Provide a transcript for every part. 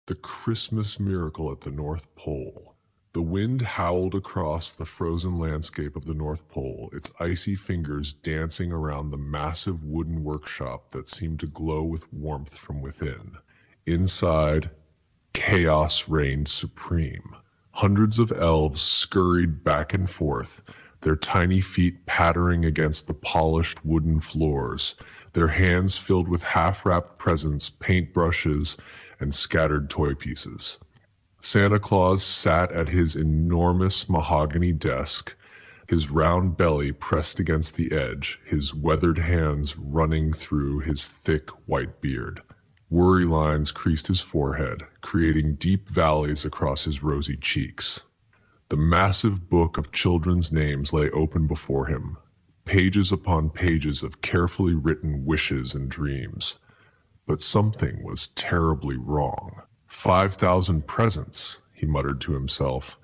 The Christmas miracle at the North Pole. The wind howled across the frozen landscape of the North Pole, its icy fingers dancing around the massive wooden workshop that seemed to glow with warmth from within. Inside, chaos reigned supreme. Hundreds of elves scurried back and forth, their tiny feet pattering against the polished wooden floors, their hands filled with half-wrapped presents, paintbrushes, and scattered toy pieces. Santa Claus sat at his enormous mahogany desk, his round belly pressed against the edge, his weathered hands running through his thick white beard. Worry lines creased his forehead, creating deep valleys across his rosy cheeks. The massive book of children's names lay open before him, pages upon pages of carefully written wishes and dreams. But something was terribly wrong. 5,000 presents, he muttered to himself,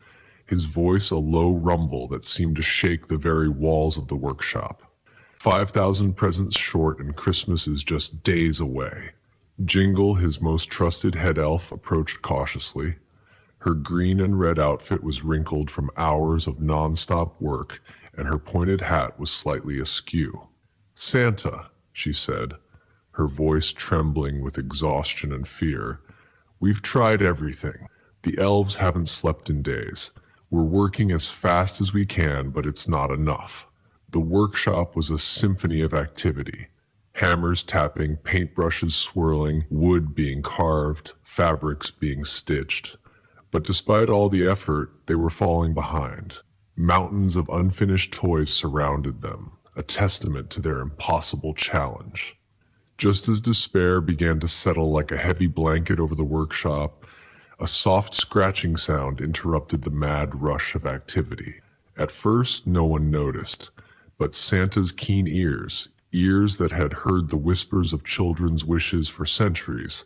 his voice a low rumble that seemed to shake the very walls of the workshop. 5,000 presents short and Christmas is just days away. Jingle, his most trusted head elf, approached cautiously. Her green and red outfit was wrinkled from hours of non-stop work, and her pointed hat was slightly askew. "Santa," she said, her voice trembling with exhaustion and fear, "we've tried everything. The elves haven't slept in days. We're working as fast as we can, but it's not enough." The workshop was a symphony of activity. Hammers tapping, paintbrushes swirling, wood being carved, fabrics being stitched. But despite all the effort, they were falling behind. Mountains of unfinished toys surrounded them, a testament to their impossible challenge. Just as despair began to settle like a heavy blanket over the workshop, a soft scratching sound interrupted the mad rush of activity. At first, no one noticed, but Santa's keen ears that had heard the whispers of children's wishes for centuries,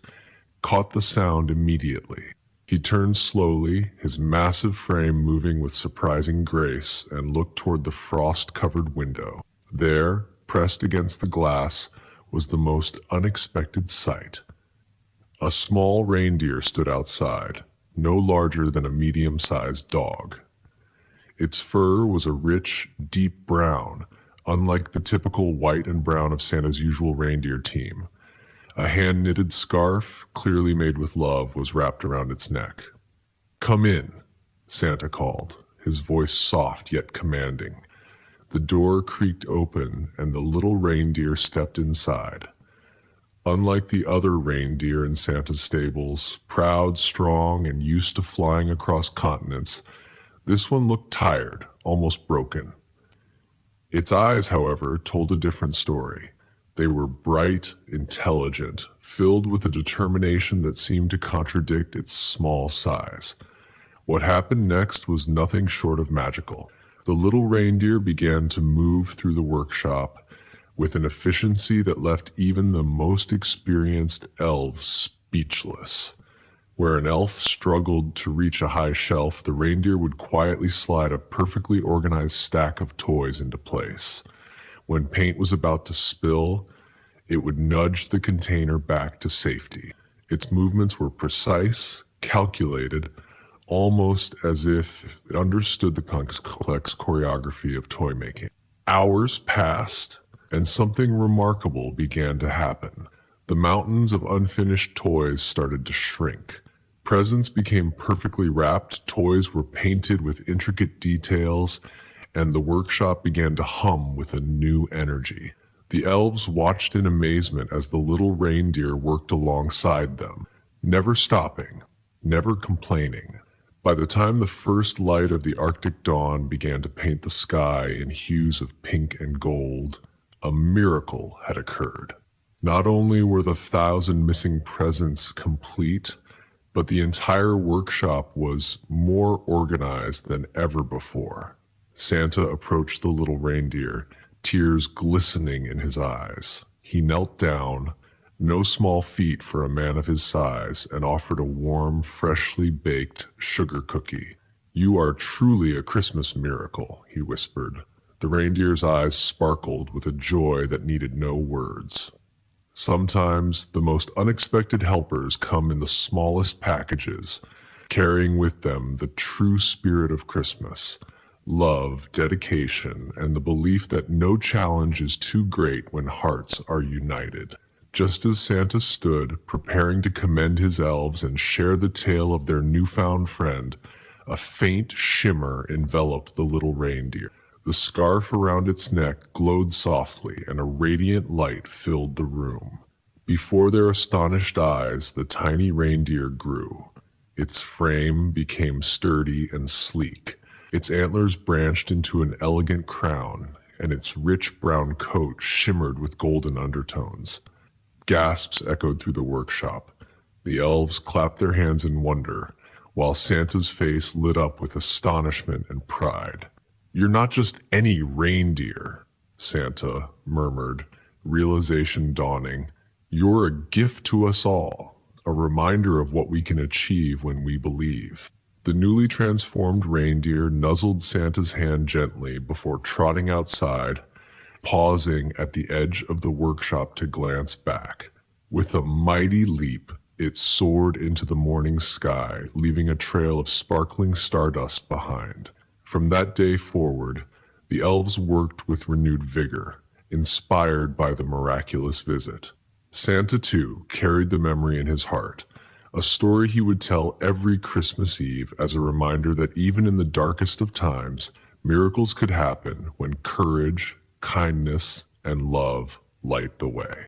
caught the sound immediately. He turned slowly, his massive frame moving with surprising grace, and looked toward the frost-covered window. There, pressed against the glass, was the most unexpected sight. A small reindeer stood outside, no larger than a medium-sized dog. Its fur was a rich, deep brown, unlike the typical white and brown of Santa's usual reindeer team. A hand-knitted scarf, clearly made with love, was wrapped around its neck. "Come in," Santa called, his voice soft yet commanding. The door creaked open, and the little reindeer stepped inside. Unlike the other reindeer in Santa's stables, proud, strong, and used to flying across continents, this one looked tired, almost broken. Its eyes, however, told a different story. They were bright, intelligent, filled with a determination that seemed to contradict its small size. What happened next was nothing short of magical. The little reindeer began to move through the workshop with an efficiency that left even the most experienced elves speechless. Where an elf struggled to reach a high shelf, the reindeer would quietly slide a perfectly organized stack of toys into place. When paint was about to spill, it would nudge the container back to safety. Its movements were precise, calculated, almost as if it understood the complex choreography of toy making. Hours passed, and something remarkable began to happen. The mountains of unfinished toys started to shrink. Presents became perfectly wrapped, toys were painted with intricate details, and the workshop began to hum with a new energy. The elves watched in amazement as the little reindeer worked alongside them, never stopping, never complaining. By the time the first light of the Arctic dawn began to paint the sky in hues of pink and gold, a miracle had occurred. Not only were the 1,000 missing presents complete, but the entire workshop was more organized than ever before. Santa approached the little reindeer, tears glistening in his eyes. He knelt down, no small feat for a man of his size, and offered a warm, freshly baked sugar cookie. "You are truly a Christmas miracle," he whispered. The reindeer's eyes sparkled with a joy that needed no words. Sometimes the most unexpected helpers come in the smallest packages, carrying with them the true spirit of Christmas: love, dedication, and the belief that no challenge is too great when hearts are united. Just as Santa stood, preparing to commend his elves and share the tale of their newfound friend, a faint shimmer enveloped the little reindeer. The scarf around its neck glowed softly, and a radiant light filled the room. Before their astonished eyes, the tiny reindeer grew. Its frame became sturdy and sleek. Its antlers branched into an elegant crown, and its rich brown coat shimmered with golden undertones. Gasps echoed through the workshop. The elves clapped their hands in wonder, while Santa's face lit up with astonishment and pride. "You're not just any reindeer," Santa murmured, realization dawning. "You're a gift to us all, a reminder of what we can achieve when we believe." The newly transformed reindeer nuzzled Santa's hand gently before trotting outside, pausing at the edge of the workshop to glance back. With a mighty leap, it soared into the morning sky, leaving a trail of sparkling stardust behind. From that day forward, the elves worked with renewed vigor, inspired by the miraculous visit. Santa, too, carried the memory in his heart, a story he would tell every Christmas Eve as a reminder that even in the darkest of times, miracles could happen when courage, kindness, and love light the way.